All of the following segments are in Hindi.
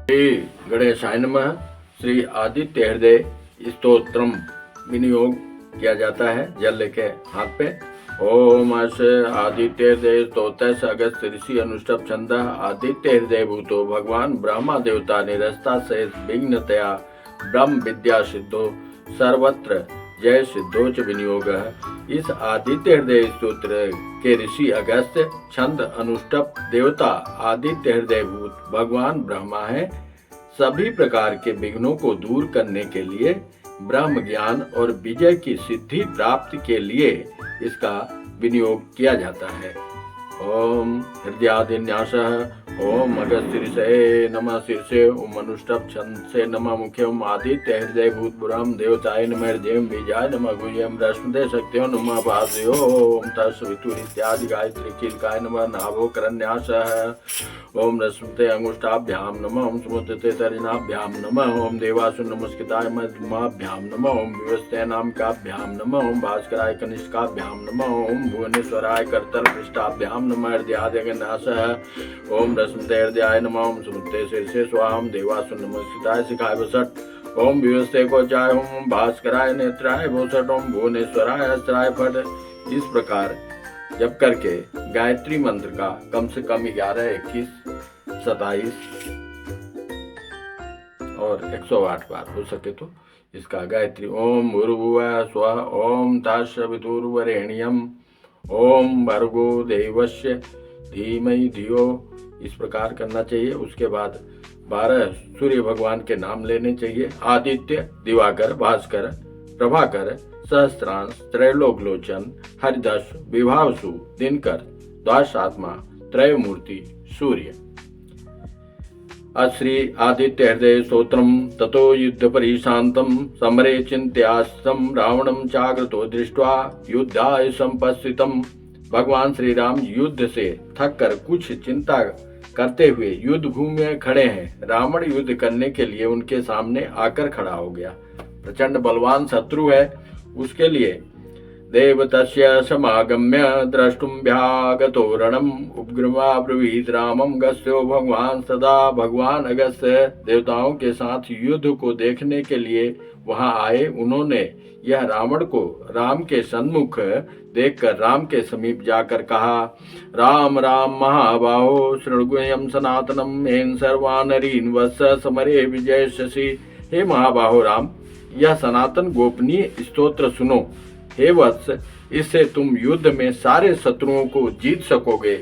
श्री गणेशाय नमः। श्री आदित्य हृदय स्तोत्रम विनियोग किया जाता है जल लेके हाथ पे। ओम अश आदित्य हृदय स्तोत्र अगस्त ऋषि अनुष्टभ छंद आदित्य हृदय भूतो भगवान ब्रह्मा देवता निरस्ता से विघ्नतया ब्रह्म विद्या सिद्धो सर्वत्र जय सिद्धोच विनियोग। इस आदित्य हृदय स्तोत्र के ऋषि अगस्त, छंद अनुष्टभ, देवता आदित्य हृदय भूत भगवान ब्रह्मा है। सभी प्रकार के विघ्नों को दूर करने के लिए, ब्रह्म ज्ञान और विजय की सिद्धि प्राप्ति के लिए इसका विनियोग किया जाता है। ओम हृदयादिन्यासः ओम अगस्त्य नमः शीर्षे ओम अनुष्टभ छंद से नमः मुखे ओम आदित्य हृदय भूत ब्रह्म देवताय नमः हृदय बीजाय नमः गुह्यम रश्मदे शक्त्यो नमः भास्यो ओम तस्वितु इत्यादि गायत्री कीलकाय नमः नाभो करन्यासः ओम रश्मते अंगुष्ठाभ्याम नमः ओम सुमुत्ते तरिणाभ्याम नमः ओम देवासु नमस्कृताय मध्यमाभ्याम नमः ओम विवस्ते नामकाभ्याम नमः ओम भास्कराय कनिष्काभ्याम नमः ओम भुवनेश्वराय करतल पृष्ठाभ्याम नमः हृदयादिन्यासः ओम रश्मते हृदयाय नमः ओम सुमुत्ते शीर्षे स्वाहम देवासु नमस्कृताय शिखाय वसट ओम विवस्ते को चाय ओम भास्कराय नेत्राय भूषट ओम भुवनेश्वराय अस्त्राय फट। इस प्रकार जप करके गायत्री मंत्र का कम से कम 11, 21, 27 और 108 बार हो सके तो इसका गायत्री ओम भूर्भुवः स्वः ओम तत्सवितुर्वरेण्यम ओम भर्गो देवस्य धीमहि धियो इस प्रकार करना चाहिए। उसके बाद 12 सूर्य भगवान के नाम लेने चाहिए। आदित्य, दिवाकर, भास्कर, प्रभाकर, सहस्त्रांश, त्रैलोकलोचन, हरिदश, विभावसु, दिनकर, द्वादशात्मा, त्रयमूर्ति, सूर्य। श्री आदित्य हृदय स्तोत्रम ततो युद्ध परिशांतम समरे चिंत्यास्तम रावणम चाग्रतो दृष्ट्वा युद्धाय संपस्थितम। भगवान श्री राम युद्ध से थक कर कुछ चिंता करते हुए युद्ध भूमि में खड़े हैं। रावण युद्ध करने के लिए उनके सामने आकर खड़ा हो गया। प्रचंड बलवान शत्रु है। उसके लिए देवतस्य समागम्य द्रष्टुम भ्यागतो रणम उपग्रमाब्रवीत रामम गस्यो भगवान सदा। भगवान अगस्त्य देवताओं के साथ युद्ध को देखने के लिए वहां आए। उन्होंने यह रावण को राम के सन्मुख देखकर राम के समीप जाकर कहा, राम राम महाबाहो शृणुगुह्यं सनातनम हेन सर्वानरीन वत्स समरे विजय शशि। हे महाबाहो राम, यह सनातन गोपनीय स्तोत्र सुनो। हे वत्स, इससे तुम युद्ध में सारे शत्रुओं को जीत सकोगे।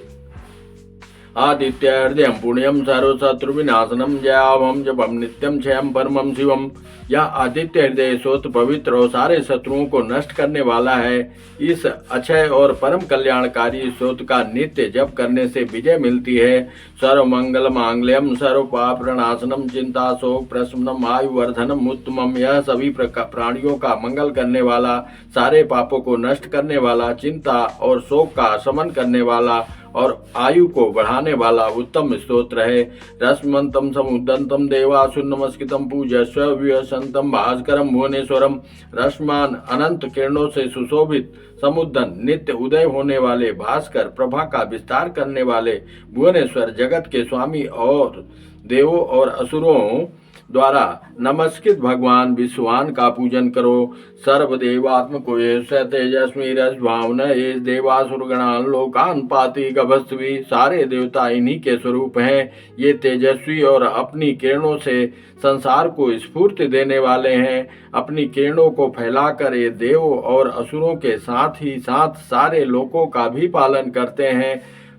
आदित्य हृदय पुण्यम सर्व शत्रु विनाशनम जयावम जपम नित्यम क्षयम परमम शिवम। यह आदित्य हृदय स्तोत्र पवित्र और सारे शत्रुओं को नष्ट करने वाला है। इस अक्षय और परम कल्याणकारी स्तोत्र का नित्य जप करने से विजय मिलती है। सर्व मंगल मांगल्यम सर्व पाप प्रणाशनम चिंता शोक प्रशमनम आयुवर्धनम उत्तमम। यह सभी प्राणियों का मंगल करने वाला, सारे पापों को नष्ट करने वाला, चिंता और शोक का शमन करने वाला और आयु को बढ़ाने वाला उत्तम स्तोत्र है। रश्मंतम समुदंतम देवासु नमस्कृतम पूजस्व विवसंतम भास्करम भुवनेश्वरम। रश्मान अनंत किरणों से सुशोभित समुद्दन, नित्य उदय होने वाले भास्कर, प्रभा का विस्तार करने वाले भुवनेश्वर, जगत के स्वामी और देवों और असुरों द्वारा नमस्कृत भगवान विश्वान का पूजन करो। सर्वदेवात्मको स तेजस्वी रसभावन ये देवासुरगणान लोकान पाति गभस्वी। सारे देवता इन्हीं के स्वरूप हैं। ये तेजस्वी और अपनी किरणों से संसार को स्फूर्ति देने वाले हैं। अपनी किरणों को फैलाकर ये देवों और असुरों के साथ ही साथ सारे लोकों का भी पालन करते हैं।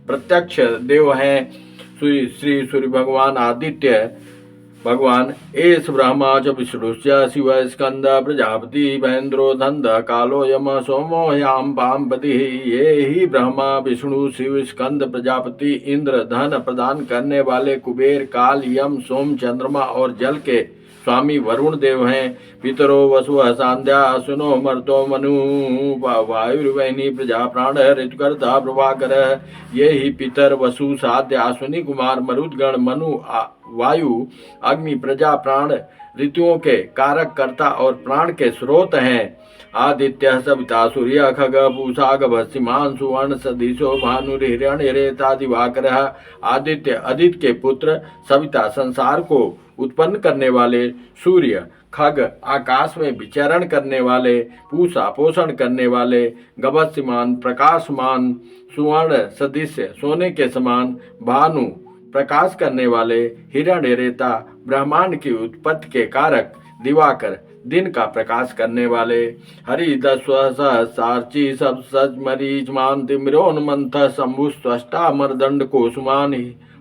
प्रत्यक्ष देव हैं श्री सूर्य भगवान आदित्य भगवान। एस ब्रह्मा च विष्णुश्च शिव स्कंद प्रजापति महेंद्रो धंध कालो यम सोमो याम पाम्पति। ये ही ब्रह्मा विष्णु शिव स्कंद प्रजापति इंद्र धन प्रदान करने वाले कुबेर काल यम सोम चंद्रमा और जल के स्वामी वरुण देव हैं। पितरो वसु सांध्या सुनो मर्तो मनु वायुर्वैनी प्रजा प्राण ऋतुकर्ता प्रभाकर। ये ही पितर वसु साध्य अश्विनी कुमार मरुदगण मनु वायु अग्नि प्रजा प्राण ऋतुओं के कारक कर्ता और प्राण के स्रोत हैं। आदित्य सविता सूर्य खग पूषा गभस्सिमान सुवर्ण सदिशो भानुर्हिरण्यरेता दिवाकरः। आदित्य आदित्य के पुत्र, सविता संसार को उत्पन्न करने वाले, सूर्य खग आकाश में विचरण करने वाले, पूषा पोषण करने वाले, गभस्सिमान प्रकाशमान, सुवर्ण सदृश सोने के समान, भानु प्रकाश करने वाले, हिरण्य रेता ब्रह्मांड की उत्पत्ति के कारक, दिवाकर दिन का प्रकाश करने वाले, हरि दस्व सहसार्ची सब सज मरीच मान तिमिरोन्मंथ शंभु स्वष्टा मरदंड कोसुमान।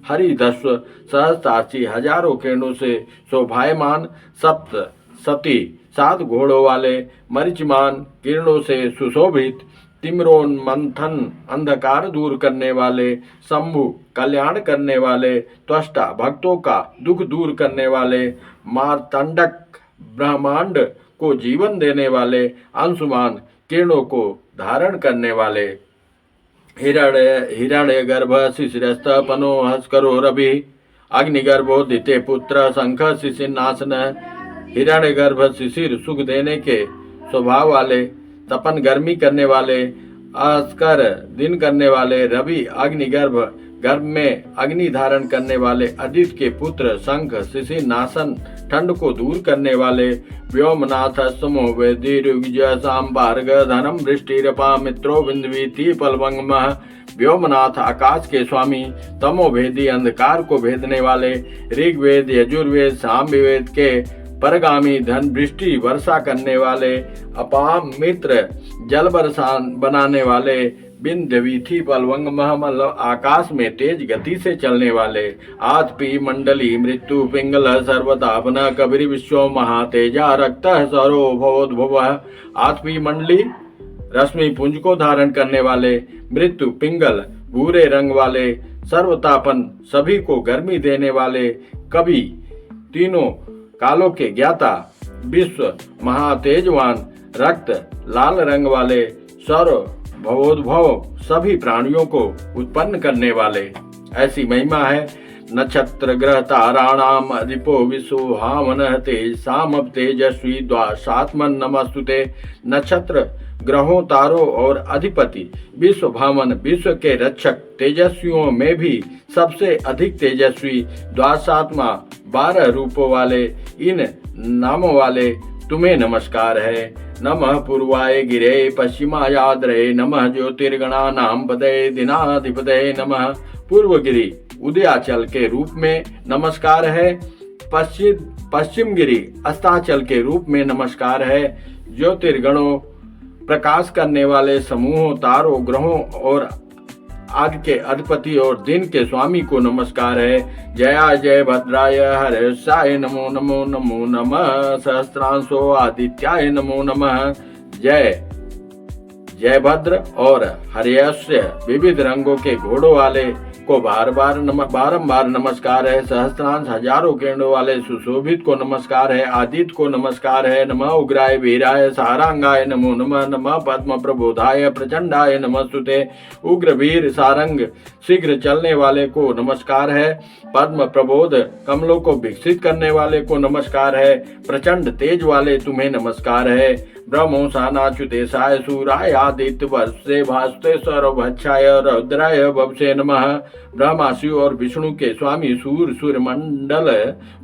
हरि दस्व सहस्रार्ची हजारों किरणों से शोभायमान, सप्त सती सात घोड़ों वाले, मरिचमान किरणों से सुशोभित, तिम्रोन्मंथन अंधकार दूर करने वाले, शंभु कल्याण करने वाले, त्वष्टा भक्तों का दुख दूर करने वाले, मार्तंडक ब्रह्मांड को जीवन देने वाले, अंशुमान किरणों को धारण करने वाले, हिरण्य गर्भ शिशिरस्त पनो हस्करो रवि, अग्निगर्भोदिते पुत्र शंख शिशिनाशन। हिरण्य गर्भ शिशिर सुख देने के स्वभाव वाले, तपन गर्मी करने वाले, अस्कर दिन करने वाले, रवि अग्निगर्भ गर्भ में अग्नि धारण करने वाले, आदित्य के पुत्र शंख शिशिनाशन ठंड को दूर करने वाले, व्योमनाथ समो वेदिरुग्ज सांबार्ग धनम वृष्टिरपा मित्रो बिंदवीति पलवंगमः। व्योमनाथ आकाश के स्वामी, तमोभेदी अंधकार को भेदने वाले, ऋग्वेद यजुर्वेद सामवेद के परगामी धन वृष्टि वर्षा करने वाले, अपाम मित्र जल वर्षा बनाने वाले, बिंदवीथी पलवंग महमल आकाश में तेज गति से चलने वाले, आतपी मंडली मृत्यु पिंगल सर्वतापन कबीर विश्व महातेजा रक्त सरो भवोद्भव। आतपी मंडली रश्मि पुंज को धारण करने वाले, मृत्यु पिंगल भूरे रंग वाले, सर्वतापन सभी को गर्मी देने वाले, कवि तीनों कालों के ज्ञाता, विश्व महातेजवान, रक्त लाल रंग वाले, सर्व भवोद्भव सभी प्राणियों को उत्पन्न करने वाले। ऐसी महिमा है। नक्षत्र ग्रह ताराणाम अधिपो विश्वहावन तेज साम तेजस्वी द्वासात्मन नमस्तुते। नक्षत्र ग्रहों तारों और अधिपति विश्व भावन विश्व के रक्षक तेजस्वियों में भी सबसे अधिक तेजस्वी द्वासात्मा 12 रूपों वाले इन नामों वाले तुम्हें नमस्कार है। नमः पूर्वाय गिरे पश्चिमायाद्रे नमः ज्योतिर्गणानां पदये दिनाधिपतये नमः। पूर्व गिरी उदयाचल के रूप में नमस्कार है। पश्चिम गिरी अस्ताचल के रूप में नमस्कार है। ज्योतिर्गणों प्रकाश करने वाले समूहों तारों ग्रहों और आदि के अधिपति और दिन के स्वामी को नमस्कार है। जया जय भद्राय हर्षाय नमो नमो नमो नमः। सहस्त्रांशो आदित्याय नमो नमः। जय जय भद्र और हर्यस्य विविध रंगों के घोड़ों वाले को बारंबार नमस्कार है। सहस्त्रांश हजारों किरणों वाले सुशोभित को नमस्कार है। आदित्य को नमस्कार है। नमः उग्राय वीराय सारंगाय नमो नमः। नमः पद्म प्रबोधाय प्रचंडाय नमस्तुते। उग्र वीर सारंग शीघ्र चलने वाले को नमस्कार है। पद्म प्रबोध कमलों को विकसित करने वाले को नमस्कार है। प्रचंड तेज वाले तुम्हें नमस्कार है। ब्रह्मोसानाच्युतेशाय सूराय आदित्य वर्षे भास्ते सर्वभक्षाय रुद्राय भवसे नमः। ब्रह्मा शिव और विष्णु के स्वामी सूर्य मंडल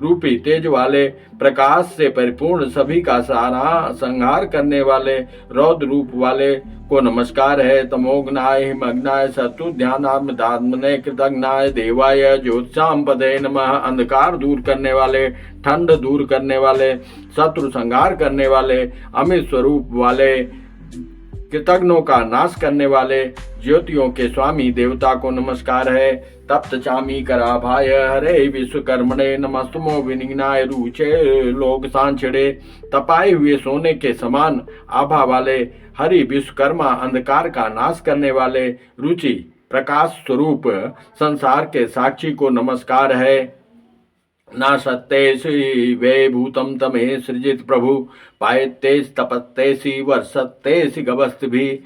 रूपी तेज वाले प्रकाश से परिपूर्ण सभी का सारा संहार करने वाले रौद्र रूप वाले को नमस्कार है। तमोग्नाय हिमग्नाय शत्रु ध्यानात्मने कृतज्ञाय देवाय ज्योतिषाम पदे नमः। अंधकार दूर करने वाले ठंड दूर करने वाले शत्रु संहार करने वाले अमित स्वरूप वाले कृतज्ञों का नाश करने वाले ज्योतियों के स्वामी देवता को नमस्कार है। तप्त चामी कराभाय हरे विश्वकर्मणे नमस्तुमो विनिग्नाय रुचे लोक सांछड़े। तपाए हुए सोने के समान आभा वाले हरि विश्वकर्मा अंधकार का नाश करने वाले रुचि प्रकाश स्वरूप संसार के साक्षी को नमस्कार है। नाशत्तेषि वे भूतं तमे सृजित प्रभु पायत्तेषि तपत्तेषि वर्षत्तेषि गभस्तिभिः।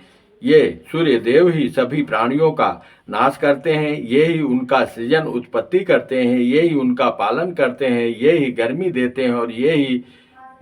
ये सूर्य देव ही सभी प्राणियों का नाश करते हैं, ये ही उनका सृजन उत्पत्ति करते हैं, ये ही उनका पालन करते हैं, ये ही गर्मी देते हैं और ये ही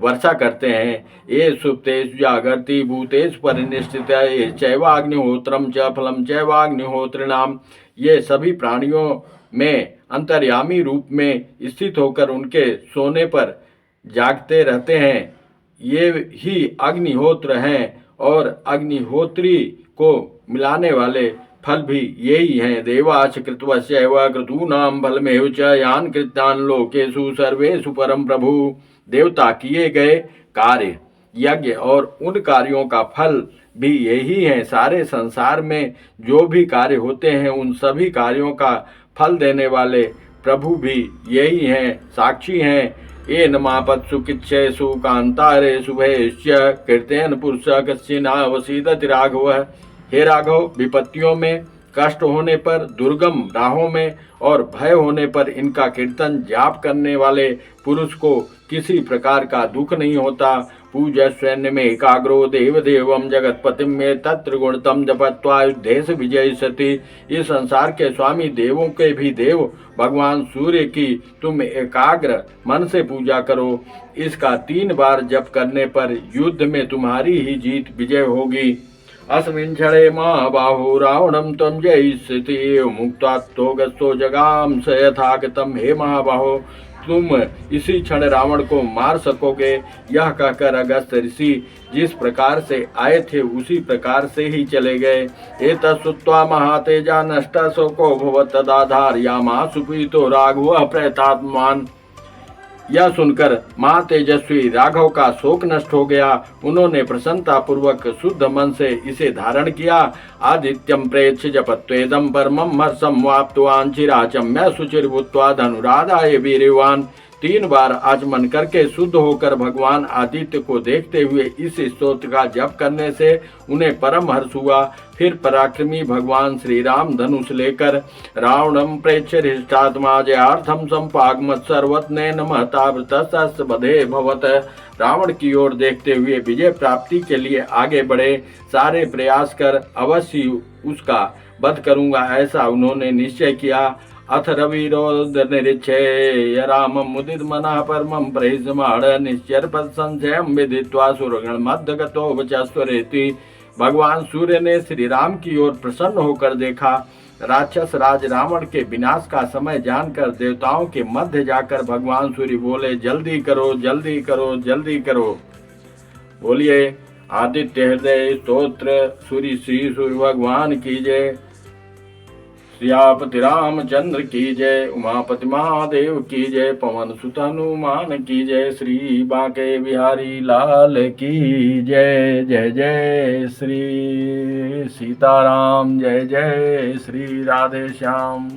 वर्षा करते हैं। ये सुप्तेषु जागर्ति भूतेषु परिनिष्ठिता ये चैवाग्निहोत्रम च फलम चैवाग्निहोत्रिणाम। ये सभी प्राणियों में अंतर्यामी रूप में स्थित होकर उनके सोने पर जागते रहते हैं। ये ही अग्निहोत्र हैं और अग्निहोत्री को मिलाने वाले फल भी यही हैं। देवाच कृतवस्यैव क्रतूनां फलमेव च यान कृतान लोकेषु सर्वेषु परम प्रभु। देवता किए गए कार्य यज्ञ और उन कार्यों का फल भी यही है। सारे संसार में जो भी कार्य होते हैं उन सभी कार्यों का फल देने वाले प्रभु भी यही हैं, साक्षी हैं। ये नमापत्सु किच्छेषु कांतारेषु भयश्च कीर्तेन पुरुष कश्चिनावसीदति राघव। हे राघव, विपत्तियों में, कष्ट होने पर, दुर्गम राहों में और भय होने पर इनका कीर्तन जाप करने वाले पुरुष को किसी प्रकार का दुख नहीं होता। पूजस्वैन्य में एकाग्रो देव देवम जगतपतिम में तत्र गुणतम जपत्वा युद्धेश विजय सती। इस संसार के स्वामी देवों के भी देव भगवान सूर्य की तुम एकाग्र मन से पूजा करो। इसका 3 बार जप करने पर युद्ध में तुम्हारी ही जीत विजय होगी। अस्मिन् क्षणे महाबाहो रावणं त्वं जयिष्यति मुक्त्वा गस्तो जगाम स यथा कृतं। हे महाबाहो, तुम इसी क्षण रावण को मार सकोगे। यह कहकर अगस्त ऋषि जिस प्रकार से आए थे उसी प्रकार से ही चले गए। एतच्छ्रुत्वा महातेजा नष्टः शोको भवत् तदा धारयामास सुपीतो राघवः प्रयतात्मान। यह सुनकर महातेजस्वी राघव का शोक नष्ट हो गया। उन्होंने प्रसन्नता पूर्वक शुद्ध मन से इसे धारण किया। आदित्यम प्रेक्ष्य जपत्वेदम परमं हर्षं वाप्तवान् चिराचम्य शुचिर्भूत्वा धनुराधाय वीर्यवान्। 3 बार आचमन करके शुद्ध होकर भगवान आदित्य को देखते हुए इस स्तोत्र का जप करने से उन्हें परम हर्ष हुआ। फिर पराक्रमी भगवान श्री राम धनुष लेकर रावणम प्रेक्ष्य हृष्टात्मा जयार्थम संपागमत् सर्वत्नेन महतावृतश्च वधे भवत्। रावण की ओर देखते हुए विजय प्राप्ति के लिए आगे बढ़े। सारे प्रयास कर अवश्य उसका वध करूंगा, ऐसा उन्होंने निश्चय किया। अथ रविरोदनिरीक्षे रामं मुदित मनः परमं प्रहिष्यमाण निश्चरपद संशयं विदित्वा सुरगणमध्यगतो वचस्वरेति। भगवान सूर्य ने श्री राम की ओर प्रसन्न होकर देखा। राक्षस राज रावण के विनाश का समय जानकर देवताओं के मध्य जाकर भगवान सूर्य बोले, जल्दी करो, जल्दी करो, जल्दी करो। बोलिए आदित्य हृदय स्तोत्र सूर्य श्री सूर्य भगवान की जय। सियापति रामचंद्र की जय। उमापति महादेव की जय। पवन सुत हनुमान की जय। श्री बांके बिहारी लाल की जय। जय जय श्री सीताराम, जय जय श्री राधे श्याम।